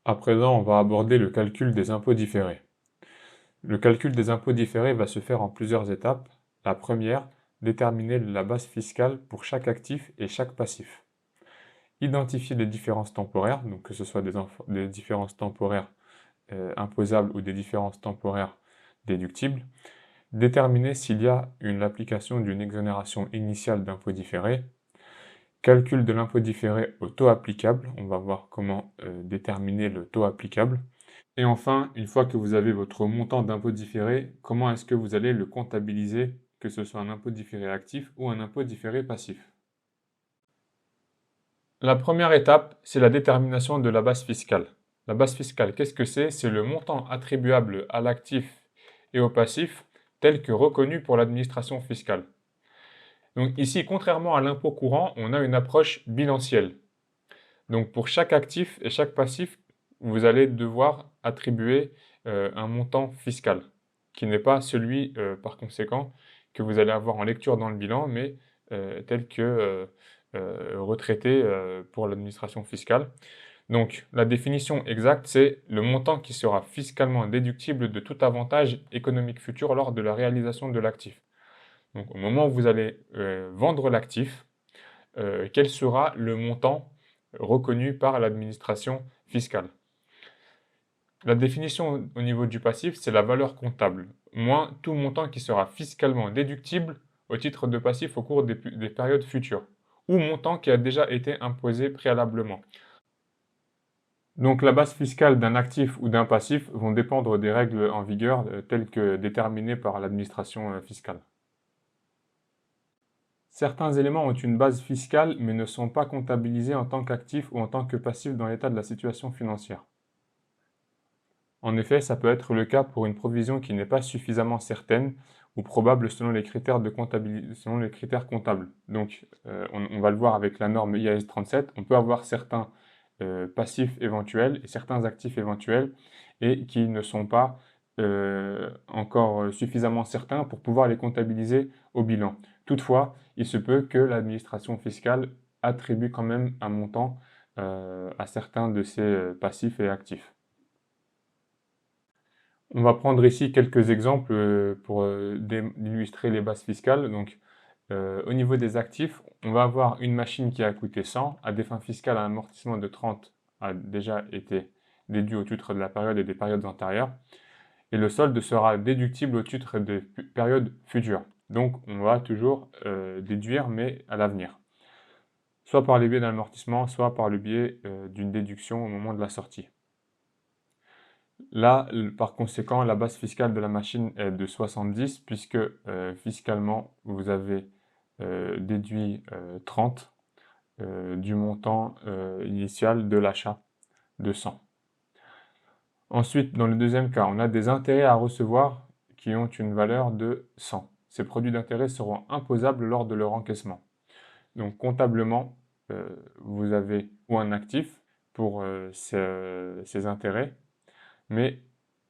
À présent, on va aborder le calcul des impôts différés. Le calcul des impôts différés va se faire en plusieurs étapes. La première, déterminer la base fiscale pour chaque actif et chaque passif. Identifier les différences temporaires, donc que ce soit des différences temporaires imposables ou des différences temporaires déductibles. Déterminer s'il y a l'application d'une exonération initiale d'impôt différé. Calcul de l'impôt différé au taux applicable. On va voir comment déterminer le taux applicable. Et enfin, une fois que vous avez votre montant d'impôt différé, comment est-ce que vous allez le comptabiliser, que ce soit un impôt différé actif ou un impôt différé passif? La première étape, c'est la détermination de la base fiscale. La base fiscale, qu'est-ce que c'est? C'est le montant attribuable à l'actif et au passif tel que reconnu pour l'administration fiscale. Donc ici, contrairement à l'impôt courant, on a une approche bilancielle. Donc pour chaque actif et chaque passif, vous allez devoir attribuer un montant fiscal, qui n'est pas celui, par conséquent, que vous allez avoir en lecture dans le bilan, mais tel que retraité pour l'administration fiscale. Donc la définition exacte, c'est le montant qui sera fiscalement déductible de tout avantage économique futur lors de la réalisation de l'actif. Donc au moment où vous allez vendre l'actif, quel sera le montant reconnu par l'administration fiscale. La définition au niveau du passif, c'est la valeur comptable, moins tout montant qui sera fiscalement déductible au titre de passif au cours des périodes futures, ou montant qui a déjà été imposé préalablement. Donc la base fiscale d'un actif ou d'un passif vont dépendre des règles en vigueur telles que déterminées par l'administration fiscale. Certains éléments ont une base fiscale mais ne sont pas comptabilisés en tant qu'actifs ou en tant que passifs dans l'état de la situation financière. En effet, ça peut être le cas pour une provision qui n'est pas suffisamment certaine ou probable selon les critères comptables. Donc, on va le voir avec la norme IAS 37, on peut avoir certains passifs éventuels et certains actifs éventuels et qui ne sont pas encore suffisamment certains pour pouvoir les comptabiliser au bilan. Toutefois, il se peut que l'administration fiscale attribue quand même un montant à certains de ces passifs et actifs. On va prendre ici quelques exemples pour illustrer les bases fiscales. Donc, au niveau des actifs, on va avoir une machine qui a coûté 100, à des fins fiscales, un amortissement de 30 a déjà été déduit au titre de la période et des périodes antérieures, et le solde sera déductible au titre des périodes futures. Donc, on va toujours déduire, mais à l'avenir, soit par le biais d'un amortissement, soit par le biais d'une déduction au moment de la sortie. Là, par conséquent, la base fiscale de la machine est de 70 puisque fiscalement, vous avez déduit 30 du montant initial de l'achat de 100. Ensuite, dans le deuxième cas, on a des intérêts à recevoir qui ont une valeur de 100. Ces produits d'intérêt seront imposables lors de leur encaissement. Donc comptablement, vous avez ou un actif pour ces intérêts, mais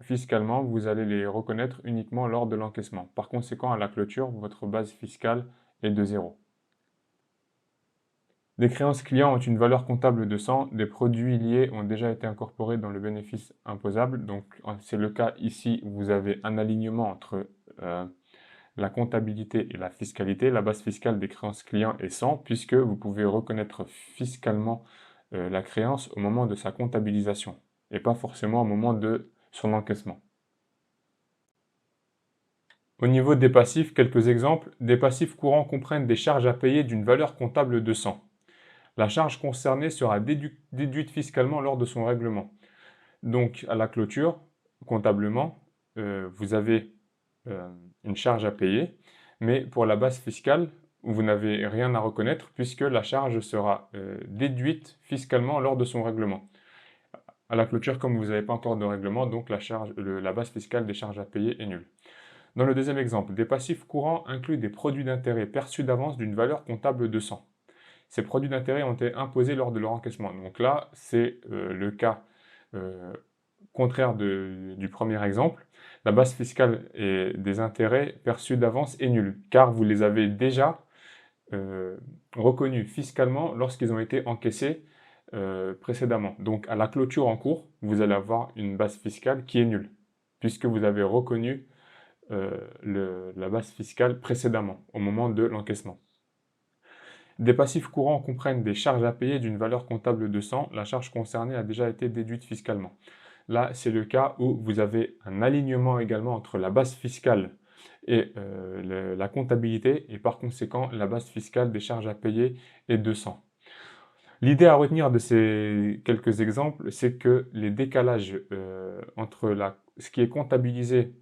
fiscalement, vous allez les reconnaître uniquement lors de l'encaissement. Par conséquent, à la clôture, votre base fiscale est de 0. Des créances clients ont une valeur comptable de 100, des produits liés ont déjà été incorporés dans le bénéfice imposable. Donc, c'est le cas ici où vous avez un alignement entre la comptabilité et la fiscalité. La base fiscale des créances clients est 100, puisque vous pouvez reconnaître fiscalement la créance au moment de sa comptabilisation, et pas forcément au moment de son encaissement. Au niveau des passifs, quelques exemples. Des passifs courants comprennent des charges à payer d'une valeur comptable de 100. La charge concernée sera déduite fiscalement lors de son règlement. Donc, à la clôture, comptablement, vous avez une charge à payer, mais pour la base fiscale, vous n'avez rien à reconnaître puisque la charge sera déduite fiscalement lors de son règlement. À la clôture, comme vous n'avez pas encore de règlement, donc la base fiscale des charges à payer est nulle. Dans le deuxième exemple, des passifs courants incluent des produits d'intérêt perçus d'avance d'une valeur comptable de 100. Ces produits d'intérêt ont été imposés lors de leur encaissement. Donc là, c'est le cas contraire du premier exemple. La base fiscale et des intérêts perçus d'avance est nulle, car vous les avez déjà reconnus fiscalement lorsqu'ils ont été encaissés précédemment. Donc à la clôture en cours, vous allez avoir une base fiscale qui est nulle, puisque vous avez reconnu la base fiscale précédemment, au moment de l'encaissement. Des passifs courants comprennent des charges à payer d'une valeur comptable de 100. La charge concernée a déjà été déduite fiscalement. Là, c'est le cas où vous avez un alignement également entre la base fiscale et la comptabilité, et par conséquent, la base fiscale des charges à payer est de 100. L'idée à retenir de ces quelques exemples, c'est que les décalages entre ce qui est comptabilisé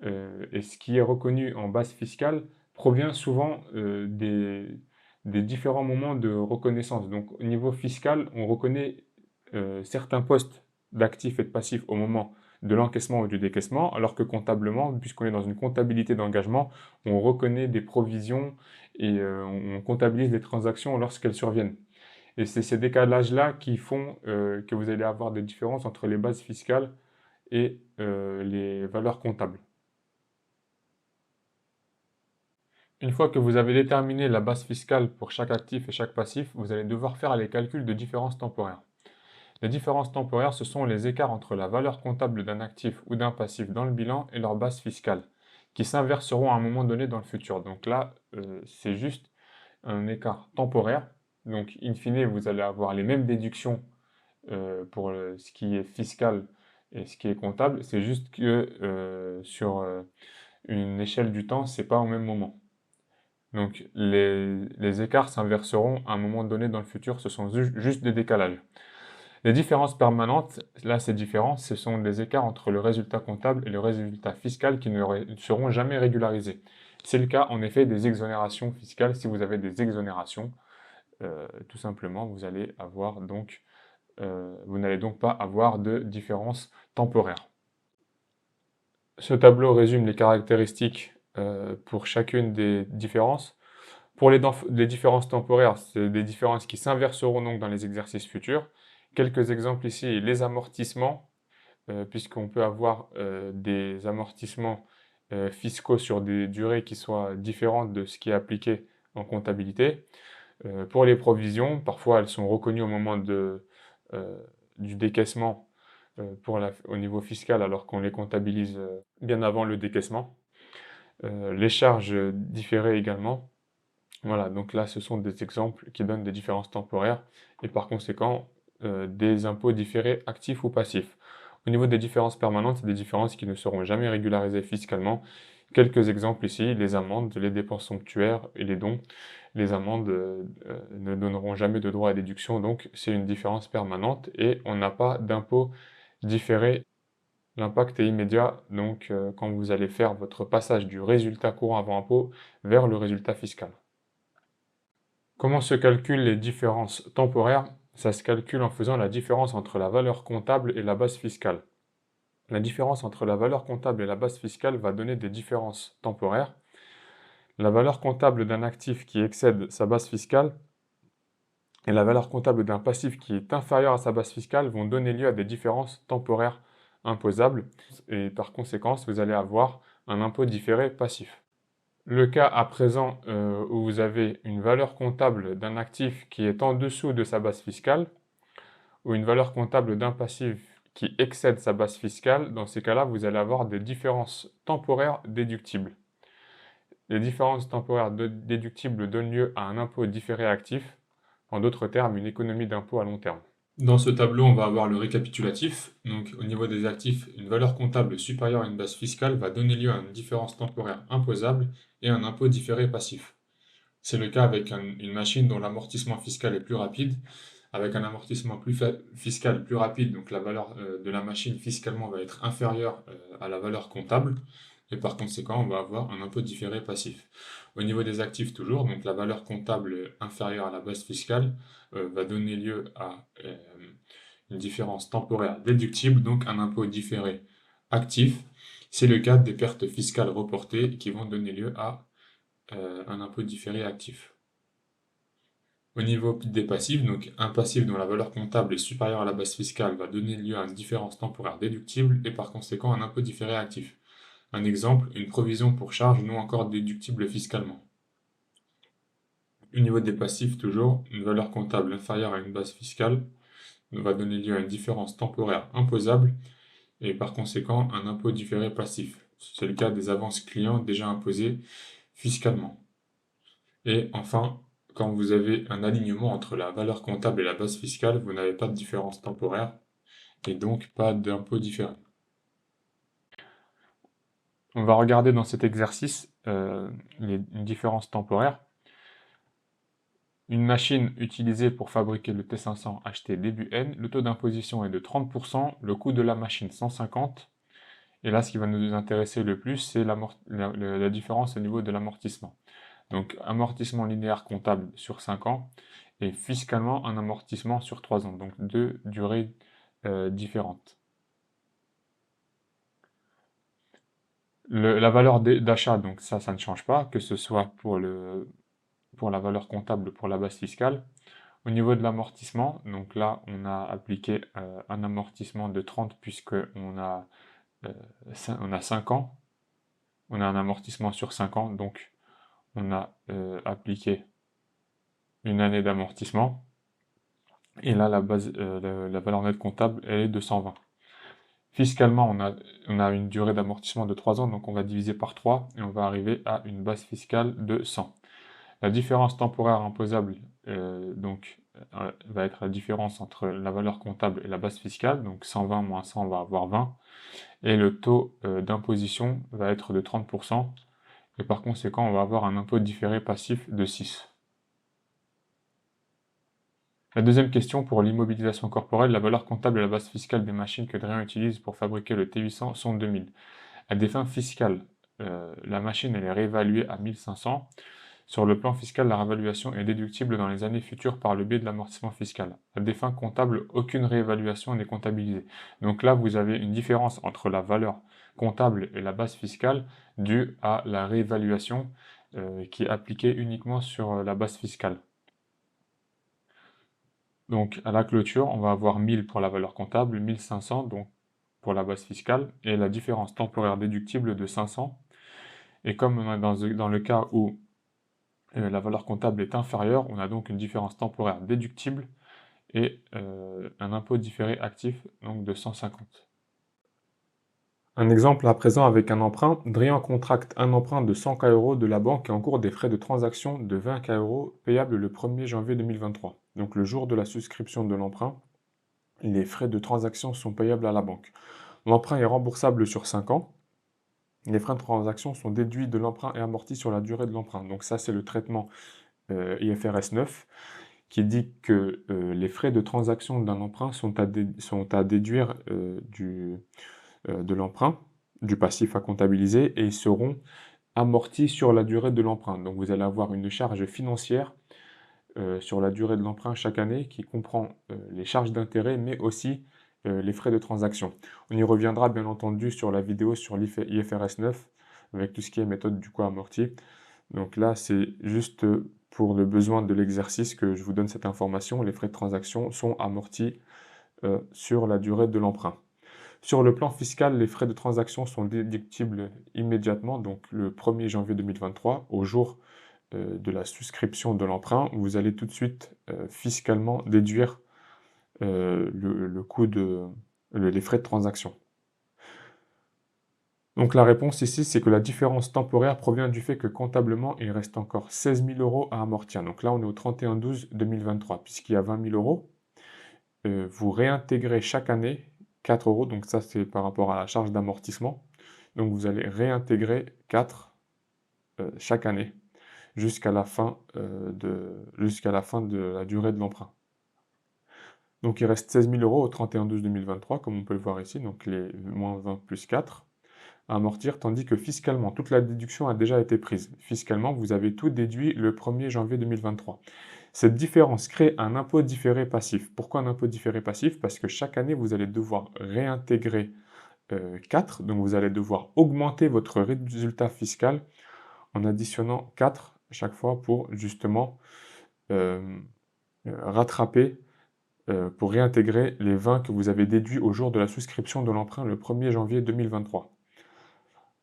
et ce qui est reconnu en base fiscale provient souvent des différents moments de reconnaissance. Donc au niveau fiscal, on reconnaît certains postes d'actifs et de passifs au moment de l'encaissement ou du décaissement, alors que comptablement, puisqu'on est dans une comptabilité d'engagement, on reconnaît des provisions et on comptabilise les transactions lorsqu'elles surviennent. Et c'est ces décalages-là qui font que vous allez avoir des différences entre les bases fiscales et les valeurs comptables. Une fois que vous avez déterminé la base fiscale pour chaque actif et chaque passif, vous allez devoir faire les calculs de différences temporaires. Les différences temporaires, ce sont les écarts entre la valeur comptable d'un actif ou d'un passif dans le bilan et leur base fiscale, qui s'inverseront à un moment donné dans le futur. Donc là, c'est juste un écart temporaire. Donc, in fine, vous allez avoir les mêmes déductions pour ce qui est fiscal et ce qui est comptable. C'est juste que sur une échelle du temps, c'est pas au même moment. Donc, les écarts s'inverseront à un moment donné dans le futur. Ce sont juste des décalages. Les différences permanentes, là c'est différent, ce sont les écarts entre le résultat comptable et le résultat fiscal qui ne seront jamais régularisés. C'est le cas en effet des exonérations fiscales. Si vous avez des exonérations, tout simplement, vous allez avoir donc, vous n'allez donc pas avoir de différence temporaire. Ce tableau résume les caractéristiques pour chacune des différences. Pour les différences temporaires, c'est des différences qui s'inverseront donc dans les exercices futurs. Quelques exemples ici, les amortissements, puisqu'on peut avoir des amortissements fiscaux sur des durées qui soient différentes de ce qui est appliqué en comptabilité. Pour les provisions, parfois elles sont reconnues au moment du décaissement au niveau fiscal, alors qu'on les comptabilise bien avant le décaissement. Les charges différées également. Voilà, donc là, ce sont des exemples qui donnent des différences temporaires et par conséquent, des impôts différés actifs ou passifs. Au niveau des différences permanentes, c'est des différences qui ne seront jamais régularisées fiscalement. Quelques exemples ici, les amendes, les dépenses somptuaires et les dons. Les amendes ne donneront jamais de droit à déduction, donc c'est une différence permanente et on n'a pas d'impôt différé. L'impact est immédiat, donc quand vous allez faire votre passage du résultat courant avant impôt vers le résultat fiscal. Comment se calculent les différences temporaires? Ça se calcule en faisant la différence entre la valeur comptable et la base fiscale. La différence entre la valeur comptable et la base fiscale va donner des différences temporaires. La valeur comptable d'un actif qui excède sa base fiscale et la valeur comptable d'un passif qui est inférieur à sa base fiscale vont donner lieu à des différences temporaires imposables et par conséquent, vous allez avoir un impôt différé passif. Le cas à présent où vous avez une valeur comptable d'un actif qui est en dessous de sa base fiscale ou une valeur comptable d'un passif qui excède sa base fiscale, dans ces cas-là, vous allez avoir des différences temporaires déductibles. Les différences temporaires déductibles donnent lieu à un impôt différé actif, en d'autres termes, une économie d'impôt à long terme. Dans ce tableau, on va avoir le récapitulatif. Donc, au niveau des actifs, une valeur comptable supérieure à une base fiscale va donner lieu à une différence temporaire imposable et un impôt différé passif. C'est le cas avec une machine dont l'amortissement fiscal est plus rapide. Avec un amortissement fiscal plus rapide, donc la valeur de la machine fiscalement va être inférieure à la valeur comptable. Et par conséquent, on va avoir un impôt différé passif. Au niveau des actifs toujours, donc la valeur comptable inférieure à la base fiscale va donner lieu à une différence temporaire déductible, donc un impôt différé actif. C'est le cas des pertes fiscales reportées qui vont donner lieu à un impôt différé actif. Au niveau des passifs, donc un passif dont la valeur comptable est supérieure à la base fiscale va donner lieu à une différence temporaire déductible et par conséquent un impôt différé actif. Un exemple, une provision pour charge non encore déductible fiscalement. Au niveau des passifs, toujours, une valeur comptable inférieure à une base fiscale va donner lieu à une différence temporaire imposable et par conséquent un impôt différé passif. C'est le cas des avances clients déjà imposées fiscalement. Et enfin, quand vous avez un alignement entre la valeur comptable et la base fiscale, vous n'avez pas de différence temporaire et donc pas d'impôt différé. On va regarder dans cet exercice une différence temporaire. Une machine utilisée pour fabriquer le T500 acheté début N, le taux d'imposition est de 30%, le coût de la machine 150. Et là, ce qui va nous intéresser le plus, c'est la différence au niveau de l'amortissement. Donc, amortissement linéaire comptable sur 5 ans et fiscalement un amortissement sur 3 ans. Donc, deux durées différentes. La valeur d'achat, donc ça ne change pas, que ce soit pour la valeur comptable ou pour la base fiscale. Au niveau de l'amortissement, donc là, on a appliqué un amortissement de 30 puisqu'on a, on a 5 ans. On a un amortissement sur 5 ans, donc on a appliqué une année d'amortissement. Et là, la valeur nette comptable, elle est de 120. Fiscalement, on a une durée d'amortissement de 3 ans, donc on va diviser par 3 et on va arriver à une base fiscale de 100. La différence temporaire imposable va être la différence entre la valeur comptable et la base fiscale, donc 120 moins 100, on va avoir 20, et le taux d'imposition va être de 30%, et par conséquent, on va avoir un impôt différé passif de 6. La deuxième question, pour l'immobilisation corporelle, la valeur comptable et la base fiscale des machines que Drian utilise pour fabriquer le T800 sont 2000. À des fins fiscales, la machine elle est réévaluée à 1500. Sur le plan fiscal, la réévaluation est déductible dans les années futures par le biais de l'amortissement fiscal. À des fins comptables, aucune réévaluation n'est comptabilisée. Donc là, vous avez une différence entre la valeur comptable et la base fiscale due à la réévaluation qui est appliquée uniquement sur la base fiscale. Donc à la clôture, on va avoir 1000 pour la valeur comptable, 1500 donc pour la base fiscale, et la différence temporaire déductible de 500. Et comme on est dans le cas où la valeur comptable est inférieure, on a donc une différence temporaire déductible et un impôt différé actif donc de 150. Un exemple à présent avec un emprunt. Drian contracte un emprunt de 100 € de la banque et encourt des frais de transaction de 20 € payables le 1er janvier 2023. Donc le jour de la souscription de l'emprunt, les frais de transaction sont payables à la banque. L'emprunt est remboursable sur 5 ans. Les frais de transaction sont déduits de l'emprunt et amortis sur la durée de l'emprunt. Donc ça, c'est le traitement IFRS 9 qui dit que les frais de transaction d'un emprunt sont à déduire de l'emprunt, du passif à comptabiliser, et ils seront amortis sur la durée de l'emprunt. Donc vous allez avoir une charge financière sur la durée de l'emprunt chaque année qui comprend les charges d'intérêt mais aussi les frais de transaction. On y reviendra bien entendu sur la vidéo sur l'IFRS 9 avec tout ce qui est méthode du coût amorti. Donc là, c'est juste pour le besoin de l'exercice que je vous donne cette information. Les frais de transaction sont amortis sur la durée de l'emprunt. Sur le plan fiscal, les frais de transaction sont déductibles immédiatement, donc le 1er janvier 2023, au jour de la souscription de l'emprunt. Vous allez tout de suite fiscalement déduire le coût les frais de transaction. Donc la réponse ici, c'est que la différence temporaire provient du fait que comptablement, il reste encore 16 000 € à amortir. Donc là, on est au 31/12/2023, puisqu'il y a 20 000 €. Vous réintégrez chaque année 4 €, donc ça c'est par rapport à la charge d'amortissement. Donc vous allez réintégrer 4 chaque année jusqu'à la fin de la durée de l'emprunt. Donc il reste 16 000 € au 31/12/2023, comme on peut le voir ici, donc les moins 20 plus 4 à amortir, tandis que fiscalement, toute la déduction a déjà été prise. Fiscalement, vous avez tout déduit le 1er janvier 2023. Cette différence crée un impôt différé passif. Pourquoi un impôt différé passif? Parce que chaque année, vous allez devoir réintégrer 4, donc vous allez devoir augmenter votre résultat fiscal en additionnant 4 à chaque fois pour justement rattraper, pour réintégrer les 20 que vous avez déduits au jour de la souscription de l'emprunt le 1er janvier 2023.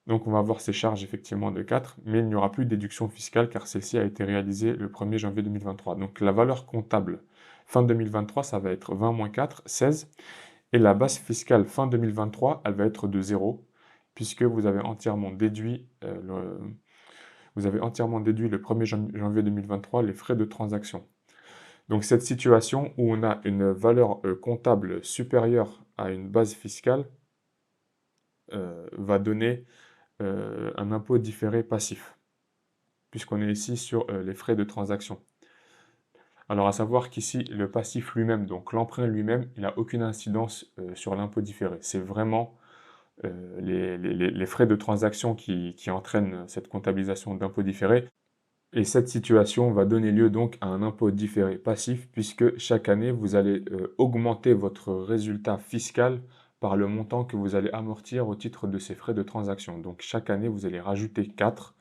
Donc on va avoir ces charges effectivement de 4, mais il n'y aura plus de déduction fiscale car celle-ci a été réalisée le 1er janvier 2023. Donc la valeur comptable fin 2023, ça va être 20 moins 4, 16. Et la base fiscale fin 2023, elle va être de 0, puisque vous avez entièrement déduit, le 1er janvier 2023 les frais de transaction. Donc cette situation où on a une valeur comptable supérieure à une base fiscale va donner un impôt différé passif, puisqu'on est ici sur les frais de transaction. Alors à savoir qu'ici, le passif lui-même, donc l'emprunt lui-même, il n'a aucune incidence sur l'impôt différé. C'est vraiment les frais de transaction qui entraînent cette comptabilisation d'impôt différé. Et cette situation va donner lieu donc à un impôt différé passif, puisque chaque année, vous allez augmenter votre résultat fiscal par le montant que vous allez amortir au titre de ces frais de transaction. Donc chaque année, vous allez rajouter 4.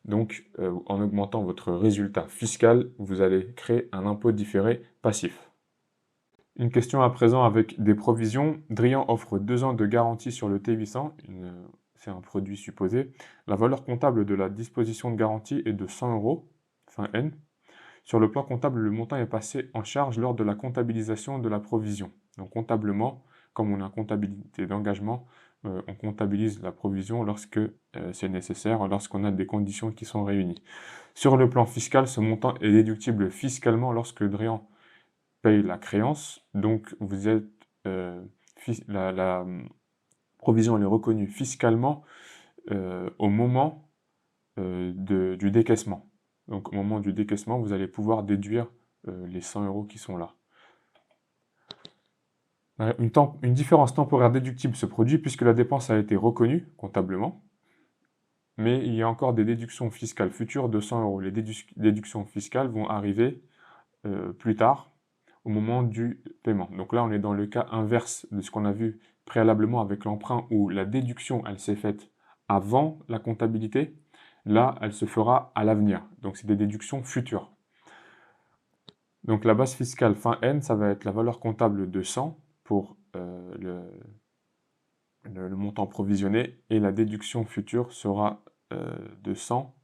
Donc en augmentant votre résultat fiscal, vous allez créer un impôt différé passif. Une question à présent avec des provisions. Drian offre 2 ans de garantie sur le T800, c'est un produit supposé. La valeur comptable de la disposition de garantie est de 100 euros, fin N. Sur le plan comptable, le montant est passé en charge lors de la comptabilisation de la provision. Donc comptablement, comme on a comptabilité d'engagement, on comptabilise la provision lorsque c'est nécessaire, lorsqu'on a des conditions qui sont réunies. Sur le plan fiscal, ce montant est déductible fiscalement lorsque Drian paye la créance. Donc vous êtes, la provision elle est reconnue fiscalement au moment du décaissement. Donc au moment du décaissement, vous allez pouvoir déduire les 100 euros qui sont là. Une différence temporaire déductible se produit puisque la dépense a été reconnue comptablement, mais il y a encore des déductions fiscales futures de 100 euros. Les déductions fiscales vont arriver plus tard, au moment du paiement. Donc là, on est dans le cas inverse de ce qu'on a vu préalablement avec l'emprunt où la déduction, elle s'est faite avant la comptabilité. Là, elle se fera à l'avenir. Donc, c'est des déductions futures. Donc, la base fiscale fin N, ça va être la valeur comptable de 100 pour le montant provisionné et la déduction future sera de 100.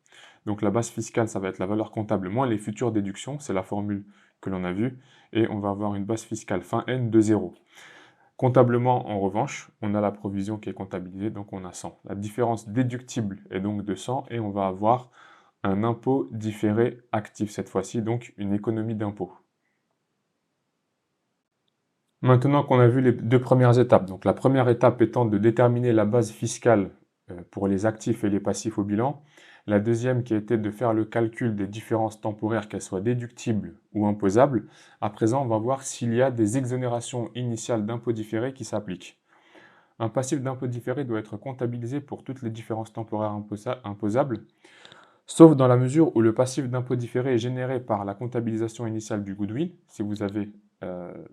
Donc, la base fiscale, ça va être la valeur comptable moins les futures déductions. C'est la formule que l'on a vue. Et on va avoir une base fiscale fin N de 0. Comptablement, en revanche, on a la provision qui est comptabilisée, donc on a 100. La différence déductible est donc de 100 et on va avoir un impôt différé actif cette fois-ci, donc une économie d'impôt. Maintenant qu'on a vu les 2 premières étapes, donc la première étape étant de déterminer la base fiscale pour les actifs et les passifs au bilan, la deuxième qui était de faire le calcul des différences temporaires, qu'elles soient déductibles ou imposables. À présent, on va voir s'il y a des exonérations initiales d'impôts différés qui s'appliquent. Un passif d'impôt différé doit être comptabilisé pour toutes les différences temporaires imposables, sauf dans la mesure où le passif d'impôt différé est généré par la comptabilisation initiale du goodwill. Si vous avez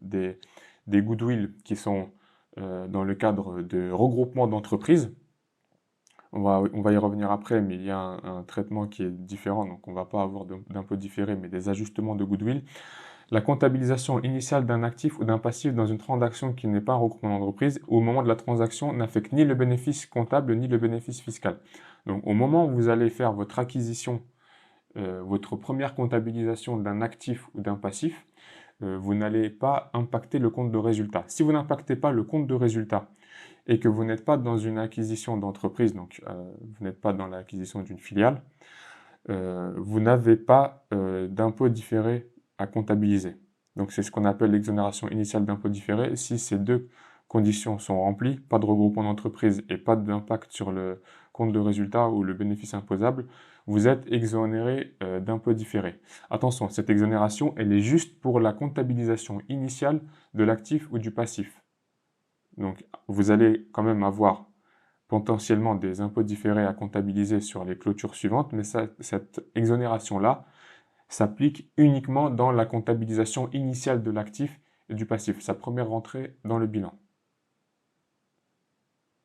des goodwill qui sont dans le cadre de regroupement d'entreprises, on va y revenir après, mais il y a un traitement qui est différent, donc on ne va pas avoir d'impôt différé, mais des ajustements de goodwill. La comptabilisation initiale d'un actif ou d'un passif dans une transaction qui n'est pas un regroupement d'entreprise, au moment de la transaction, n'affecte ni le bénéfice comptable ni le bénéfice fiscal. Donc au moment où vous allez faire votre acquisition, votre première comptabilisation d'un actif ou d'un passif, vous n'allez pas impacter le compte de résultat. Si vous n'impactez pas le compte de résultat et que vous n'êtes pas dans une acquisition d'entreprise, donc vous n'êtes pas dans l'acquisition d'une filiale, vous n'avez pas d'impôt différé à comptabiliser. Donc c'est ce qu'on appelle l'exonération initiale d'impôt différé. Si ces 2 conditions sont remplies, pas de regroupement d'entreprise et pas d'impact sur le compte de résultat ou le bénéfice imposable, vous êtes exonéré d'impôt différé. Attention, cette exonération, elle est juste pour la comptabilisation initiale de l'actif ou du passif. Donc vous allez quand même avoir potentiellement des impôts différés à comptabiliser sur les clôtures suivantes, mais cette exonération-là s'applique uniquement dans la comptabilisation initiale de l'actif et du passif, sa première rentrée dans le bilan.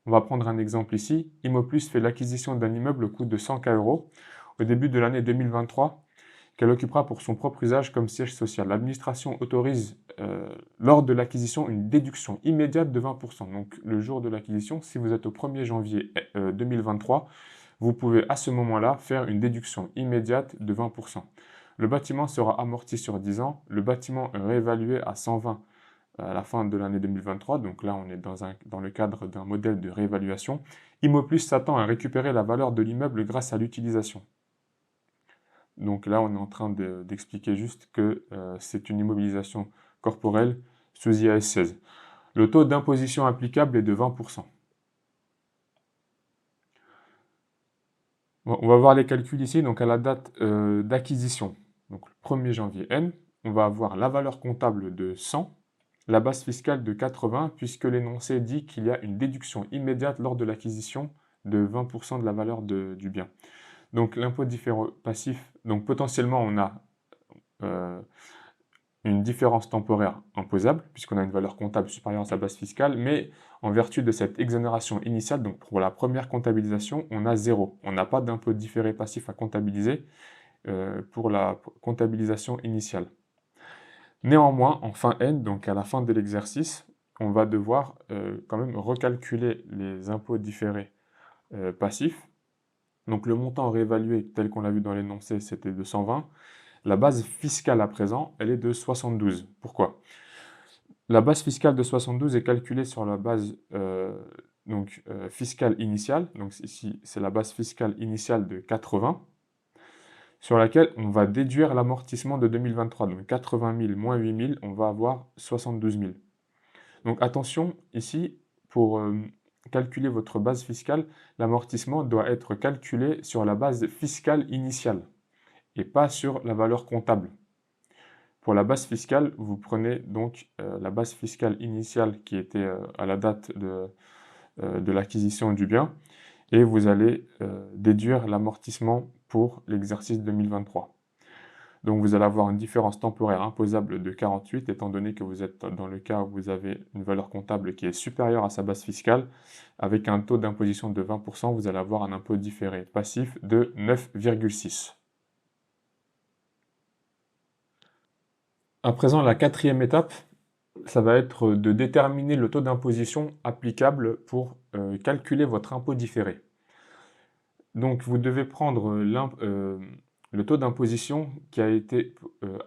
On va prendre un exemple ici. Immoplus fait l'acquisition d'un immeuble au coût de 100 000 euros. Au début de l'année 2023, qu'elle occupera pour son propre usage comme siège social. L'administration autorise lors de l'acquisition une déduction immédiate de 20%. Donc le jour de l'acquisition, si vous êtes au 1er janvier 2023, vous pouvez à ce moment-là faire une déduction immédiate de 20%. Le bâtiment sera amorti sur 10 ans, le bâtiment est réévalué à 120 à la fin de l'année 2023, donc là on est dans le cadre d'un modèle de réévaluation. Immoplus s'attend à récupérer la valeur de l'immeuble grâce à l'utilisation. Donc là on est en train d'expliquer juste que c'est une immobilisation corporelle sous IAS 16. Le taux d'imposition applicable est de 20%. Bon, on va voir les calculs ici, donc à la date d'acquisition, donc le 1er janvier N, on va avoir la valeur comptable de 100, la base fiscale de 80, puisque l'énoncé dit qu'il y a une déduction immédiate lors de l'acquisition de 20% de la valeur du bien. Donc l'impôt différé passif, donc potentiellement on a une différence temporaire imposable, puisqu'on a une valeur comptable supérieure à sa base fiscale, mais en vertu de cette exonération initiale, donc pour la première comptabilisation, on a 0. On n'a pas d'impôt différé passif à comptabiliser pour la comptabilisation initiale. Néanmoins, en fin N, donc à la fin de l'exercice, on va devoir quand même recalculer les impôts différés passifs. Donc le montant réévalué, tel qu'on l'a vu dans l'énoncé, c'était de 120. La base fiscale à présent, elle est de 72. Pourquoi? La base fiscale de 72 est calculée sur la base fiscale initiale. Donc ici, c'est la base fiscale initiale de 80, sur laquelle on va déduire l'amortissement de 2023. Donc 80 000 moins 8 000, on va avoir 72 000. Donc attention, ici, pour calculer votre base fiscale, l'amortissement doit être calculé sur la base fiscale initiale et pas sur la valeur comptable. Pour la base fiscale, vous prenez donc la base fiscale initiale qui était à la date de l'acquisition du bien et vous allez déduire l'amortissement pour l'exercice 2023. Donc vous allez avoir une différence temporaire imposable de 48, étant donné que vous êtes dans le cas où vous avez une valeur comptable qui est supérieure à sa base fiscale. Avec un taux d'imposition de 20%, vous allez avoir un impôt différé passif de 9,6. À présent, la quatrième étape, ça va être de déterminer le taux d'imposition applicable pour calculer votre impôt différé. Donc vous devez prendre le taux d'imposition qui a été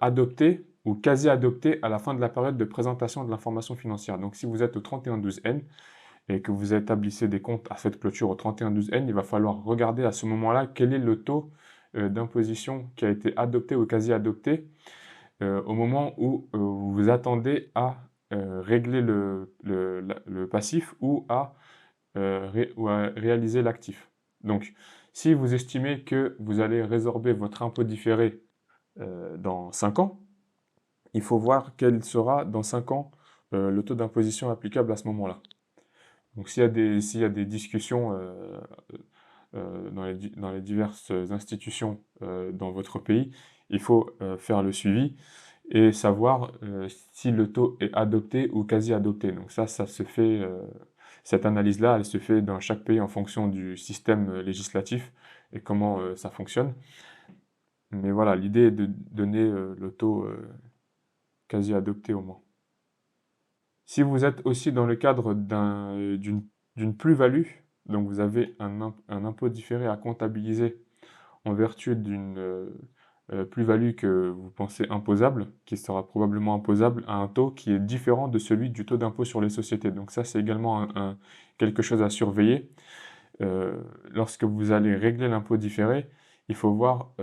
adopté ou quasi adopté à la fin de la période de présentation de l'information financière. Donc si vous êtes au 31/12N et que vous établissez des comptes à cette clôture au 31/12N, il va falloir regarder à ce moment-là quel est le taux d'imposition qui a été adopté ou quasi adopté au moment où vous vous attendez à régler le passif ou à réaliser l'actif. Donc, si vous estimez que vous allez résorber votre impôt différé dans 5 ans, il faut voir quel sera dans 5 ans le taux d'imposition applicable à ce moment-là. Donc, s'il y a des discussions dans les diverses institutions dans votre pays, il faut faire le suivi et savoir si le taux est adopté ou quasi adopté. Donc ça se fait, cette analyse-là, elle se fait dans chaque pays en fonction du système législatif et comment ça fonctionne. Mais voilà, l'idée est de donner le taux quasi adopté au moins. Si vous êtes aussi dans le cadre d'une plus-value, donc vous avez un impôt différé à comptabiliser en vertu d'une plus-value que vous pensez imposable, qui sera probablement imposable à un taux qui est différent de celui du taux d'impôt sur les sociétés. Donc ça, c'est également quelque chose à surveiller. Lorsque vous allez régler l'impôt différé, il faut voir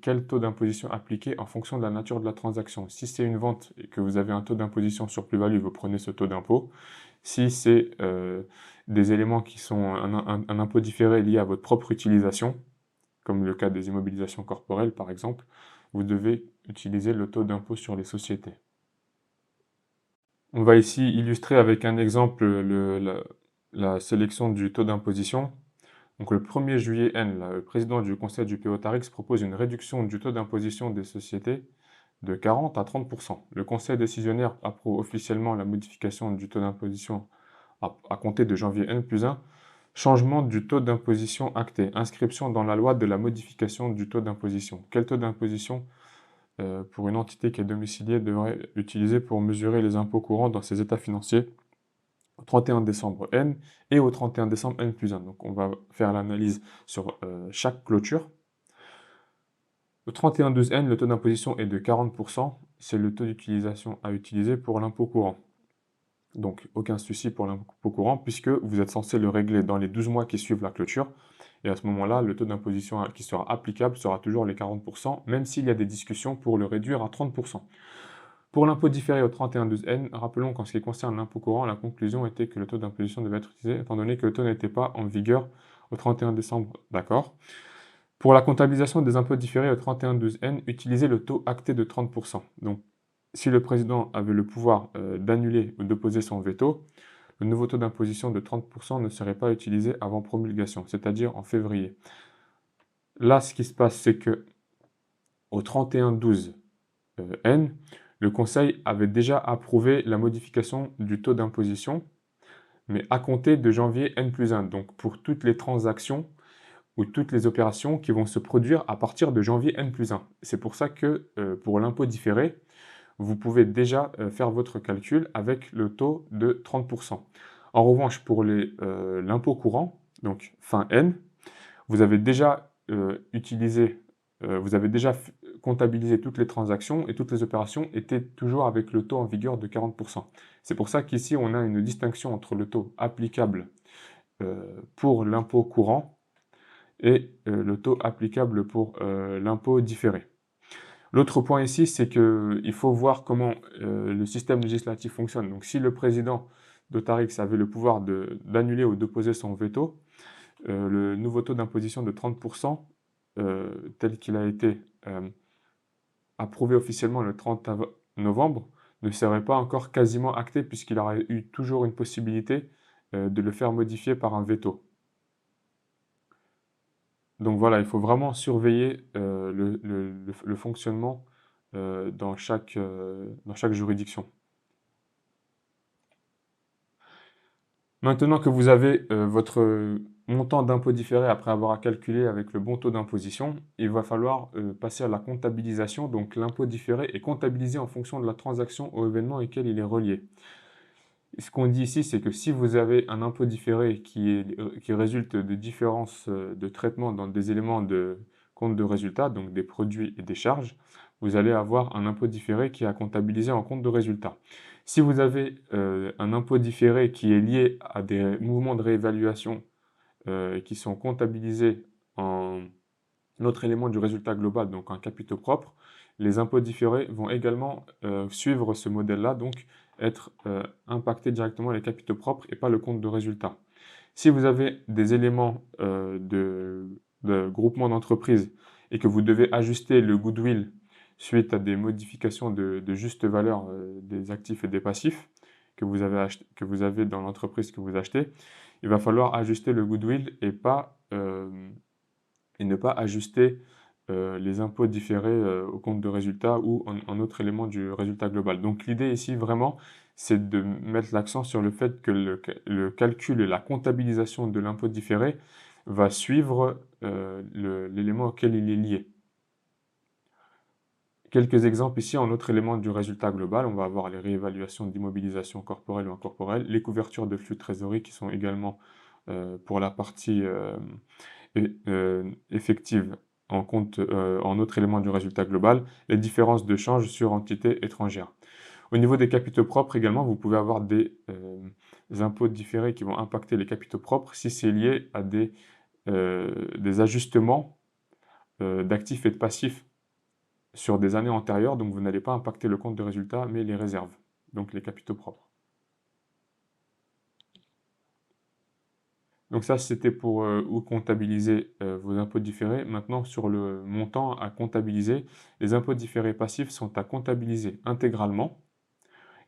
quel taux d'imposition appliquer en fonction de la nature de la transaction. Si c'est une vente et que vous avez un taux d'imposition sur plus-value, vous prenez ce taux d'impôt. Si c'est des éléments qui sont un impôt différé lié à votre propre utilisation, comme le cas des immobilisations corporelles par exemple, vous devez utiliser le taux d'impôt sur les sociétés. On va ici illustrer avec un exemple la sélection du taux d'imposition. Donc le 1er juillet N, le président du conseil du PO-TARIX propose une réduction du taux d'imposition des sociétés de 40 à 30%. Le conseil décisionnaire approuve officiellement la modification du taux d'imposition à compter de janvier N+1. Changement du taux d'imposition acté. Inscription dans la loi de la modification du taux d'imposition. Quel taux d'imposition pour une entité qui est domiciliée devrait utiliser pour mesurer les impôts courants dans ses états financiers au 31 décembre N et au 31 décembre N plus 1. Donc on va faire l'analyse sur chaque clôture. Au 31/12N, le taux d'imposition est de 40%, c'est le taux d'utilisation à utiliser pour l'impôt courant. Donc aucun souci pour l'impôt courant puisque vous êtes censé le régler dans les 12 mois qui suivent la clôture. Et à ce moment-là, le taux d'imposition qui sera applicable sera toujours les 40%, même s'il y a des discussions pour le réduire à 30%. Pour l'impôt différé au 31/12N, rappelons qu'en ce qui concerne l'impôt courant, la conclusion était que le taux d'imposition devait être utilisé étant donné que le taux n'était pas en vigueur au 31 décembre. D'accord. Pour la comptabilisation des impôts différés au 31/12N, utilisez le taux acté de 30%. Donc, si le président avait le pouvoir d'annuler ou d'opposer son veto, le nouveau taux d'imposition de 30% ne serait pas utilisé avant promulgation, c'est-à-dire en février. Là, ce qui se passe, c'est que au 31/12N, le Conseil avait déjà approuvé la modification du taux d'imposition, mais à compter de janvier N plus 1, donc pour toutes les transactions ou toutes les opérations qui vont se produire à partir de janvier N plus 1. C'est pour ça que pour l'impôt différé, vous pouvez déjà faire votre calcul avec le taux de 30%. En revanche, pour l'impôt courant, donc fin N, vous avez déjà comptabilisé toutes les transactions et toutes les opérations étaient toujours avec le taux en vigueur de 40%. C'est pour ça qu'ici, on a une distinction entre le taux applicable pour l'impôt courant et le taux applicable pour l'impôt différé. L'autre point ici, c'est qu'il faut voir comment le système législatif fonctionne. Donc si le président d'Otarix avait le pouvoir d'annuler ou d'opposer son veto, le nouveau taux d'imposition de 30%, tel qu'il a été approuvé officiellement le 30 novembre, ne serait pas encore quasiment acté puisqu'il aurait eu toujours une possibilité de le faire modifier par un veto. Donc voilà, il faut vraiment surveiller le fonctionnement dans chaque juridiction. Maintenant que vous avez votre montant d'impôt différé après avoir calculé avec le bon taux d'imposition, il va falloir passer à la comptabilisation. Donc l'impôt différé est comptabilisé en fonction de la transaction ou événement auquel il est relié. Et ce qu'on dit ici, c'est que si vous avez un impôt différé qui résulte de différences de traitement dans des éléments de compte de résultat, donc des produits et des charges, vous allez avoir un impôt différé qui est à comptabiliser en compte de résultat. Si vous avez un impôt différé qui est lié à des mouvements de réévaluation qui sont comptabilisés en autre élément du résultat global, donc en capitaux propres, les impôts différés vont également suivre ce modèle-là, donc être impactés directement les capitaux propres et pas le compte de résultat. Si vous avez des éléments de groupement d'entreprises et que vous devez ajuster le goodwill suite à des modifications de juste valeur des actifs et des passifs que vous avez dans l'entreprise que vous achetez, il va falloir ajuster le goodwill et ne pas ajuster les impôts différés au compte de résultat ou en autre élément du résultat global. Donc l'idée ici vraiment, c'est de mettre l'accent sur le fait que le calcul et la comptabilisation de l'impôt différé va suivre l'élément auquel il est lié. Quelques exemples ici en autre élément du résultat global, on va avoir les réévaluations d'immobilisation corporelle ou incorporelle, les couvertures de flux de trésorerie qui sont également pour la partie effective en autre élément du résultat global, les différences de change sur entités étrangères. Au niveau des capitaux propres également, vous pouvez avoir des impôts différés qui vont impacter les capitaux propres si c'est lié à des ajustements d'actifs et de passifs sur des années antérieures, donc vous n'allez pas impacter le compte de résultat, mais les réserves, donc les capitaux propres. Donc ça, c'était pour où comptabiliser vos impôts différés. Maintenant, sur le montant à comptabiliser, les impôts différés passifs sont à comptabiliser intégralement.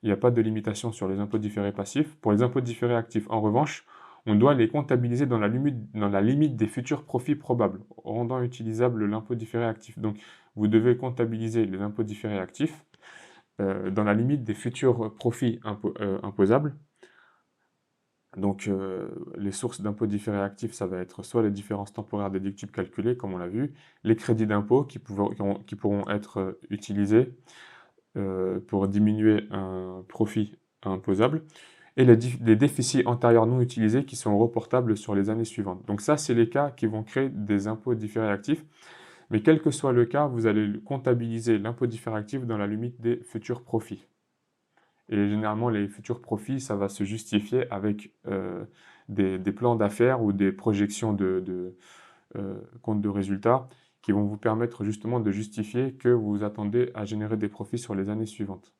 Il n'y a pas de limitation sur les impôts différés passifs. Pour les impôts différés actifs, en revanche, on doit les comptabiliser dans la limite des futurs profits probables, rendant utilisable l'impôt différé actif. Donc, vous devez comptabiliser les impôts différés actifs dans la limite des futurs profits imposables. Donc, les sources d'impôts différés actifs, ça va être soit les différences temporaires déductibles calculées, comme on l'a vu, les crédits d'impôt qui pourront être utilisés pour diminuer un profit imposable, et les déficits antérieurs non utilisés qui sont reportables sur les années suivantes. Donc ça, c'est les cas qui vont créer des impôts différés actifs. Mais quel que soit le cas, vous allez comptabiliser l'impôt différé actif dans la limite des futurs profits. Et généralement, les futurs profits, ça va se justifier avec des plans d'affaires ou des projections de compte de résultats qui vont vous permettre justement de justifier que vous vous attendez à générer des profits sur les années suivantes.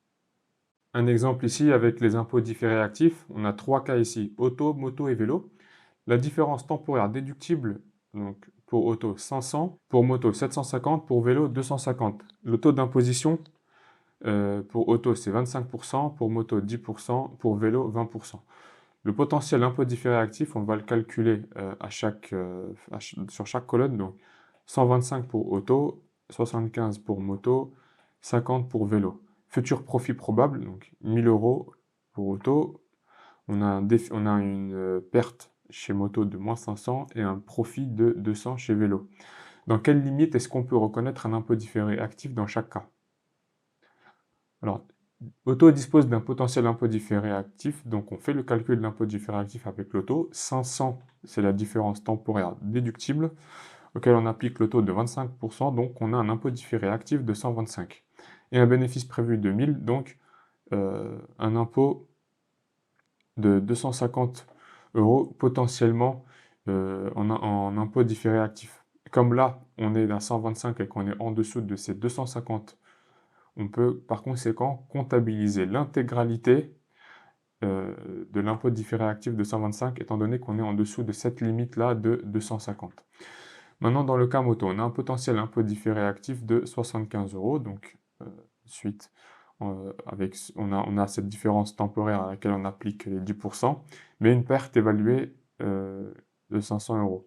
Un exemple ici avec les impôts différés actifs, on a 3 cas ici, auto, moto et vélo. La différence temporaire déductible, donc pour auto 500, pour moto 750, pour vélo 250. Le taux d'imposition pour auto c'est 25%, pour moto 10%, pour vélo 20%. Le potentiel impôt différé actif, on va le calculer sur chaque colonne, donc 125 pour auto, 75 pour moto, 50 pour vélo. Futur profit probable, donc 1000 euros pour auto, on a une perte chez moto de moins 500 et un profit de 200 chez vélo. Dans quelle limite est-ce qu'on peut reconnaître un impôt différé actif dans chaque cas? Alors, auto dispose d'un potentiel impôt différé actif, donc on fait le calcul de l'impôt différé actif avec l'auto. 500, c'est la différence temporaire déductible, auquel on applique le taux de 25%, donc on a un impôt différé actif de 125. Et un bénéfice prévu de 1000, donc un impôt de 250 euros potentiellement en impôt différé actif. Comme là, on est à 125 et qu'on est en dessous de ces 250, on peut par conséquent comptabiliser l'intégralité de l'impôt différé actif de 125, étant donné qu'on est en dessous de cette limite-là de 250. Maintenant, dans le cas moto, on a un potentiel impôt différé actif de 75 euros, donc suite on a cette différence temporaire à laquelle on applique les 10%, mais une perte évaluée de 500 euros.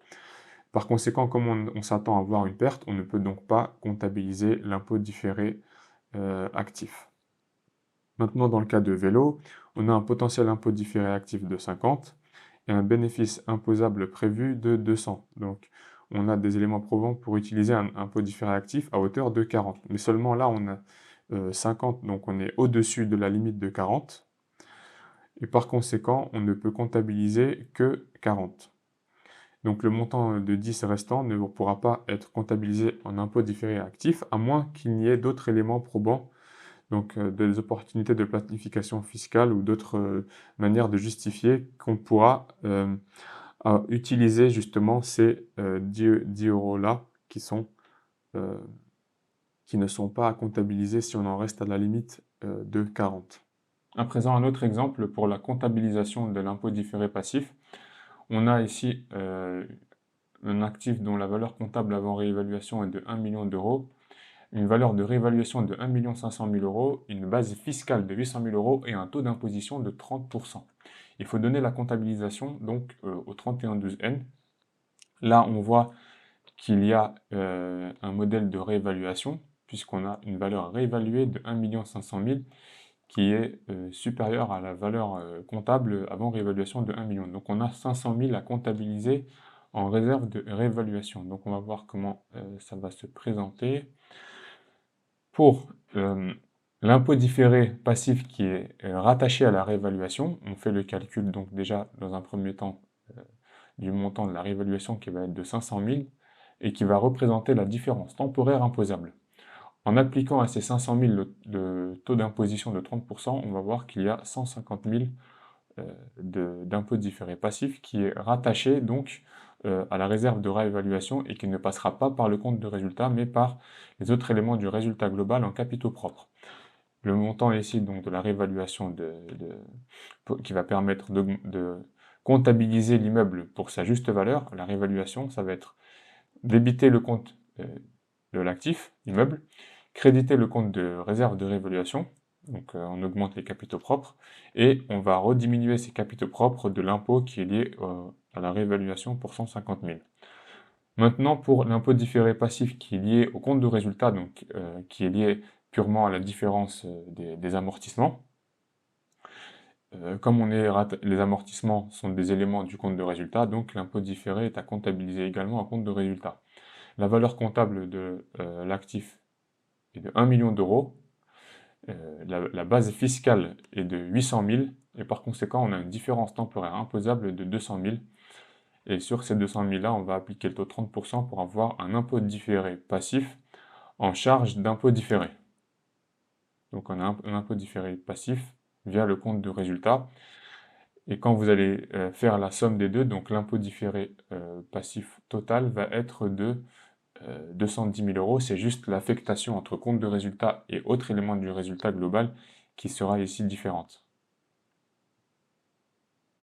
Par conséquent, comme on s'attend à avoir une perte, on ne peut donc pas comptabiliser l'impôt différé actif. Maintenant, dans le cas de vélo, on a un potentiel impôt différé actif de 50 et un bénéfice imposable prévu de 200. Donc, on a des éléments probants pour utiliser un impôt différé actif à hauteur de 40. Mais seulement là, on a 50, donc on est au-dessus de la limite de 40. Et par conséquent, on ne peut comptabiliser que 40. Donc le montant de 10 restant ne pourra pas être comptabilisé en impôt différé actif, à moins qu'il n'y ait d'autres éléments probants, donc des opportunités de planification fiscale ou d'autres manières de justifier qu'on pourra utiliser justement ces 10 euros-là qui ne sont pas à comptabiliser si on en reste à la limite de 40. À présent, un autre exemple pour la comptabilisation de l'impôt différé passif. On a ici un actif dont la valeur comptable avant réévaluation est de 1 million d'euros, une valeur de réévaluation de 1 500 000 euros, une base fiscale de 800 000 euros et un taux d'imposition de 30%. Il faut donner la comptabilisation donc au 3112N. Là, on voit qu'il y a un modèle de réévaluation, puisqu'on a une valeur réévaluée de 1 500 000 qui est supérieure à la valeur comptable avant réévaluation de 1 million. Donc on a 500 000 à comptabiliser en réserve de réévaluation. Donc on va voir comment ça va se présenter. Pour l'impôt différé passif qui est rattaché à la réévaluation, on fait le calcul donc déjà dans un premier temps du montant de la réévaluation qui va être de 500 000 et qui va représenter la différence temporaire imposable. En appliquant à ces 500 000 le taux d'imposition de 30%, on va voir qu'il y a 150 000 d'impôt différé passif qui est rattaché donc à la réserve de réévaluation et qui ne passera pas par le compte de résultat mais par les autres éléments du résultat global en capitaux propres. Le montant ici donc de la réévaluation qui va permettre de comptabiliser l'immeuble pour sa juste valeur. La réévaluation, ça va être débiter le compte de l'actif, immeuble, créditer le compte de réserve de réévaluation, donc on augmente les capitaux propres, et on va rediminuer ces capitaux propres de l'impôt qui est lié à la réévaluation pour 150 000. Maintenant, pour l'impôt différé passif qui est lié au compte de résultat, donc qui est lié purement à la différence des amortissements, Comme les amortissements sont des éléments du compte de résultat, donc l'impôt différé est à comptabiliser également en compte de résultat. La valeur comptable de l'actif est de 1 million d'euros. La base fiscale est de 800 000 et par conséquent, on a une différence temporaire imposable de 200 000. Et sur ces 200 000 là, on va appliquer le taux de 30% pour avoir un impôt différé passif en charge d'impôt différé. Donc on a un impôt différé passif via le compte de résultat. Et quand vous allez faire la somme des deux, donc l'impôt différé passif total va être de 210 000 euros. C'est juste l'affectation entre compte de résultat et autres éléments du résultat global qui sera ici différente.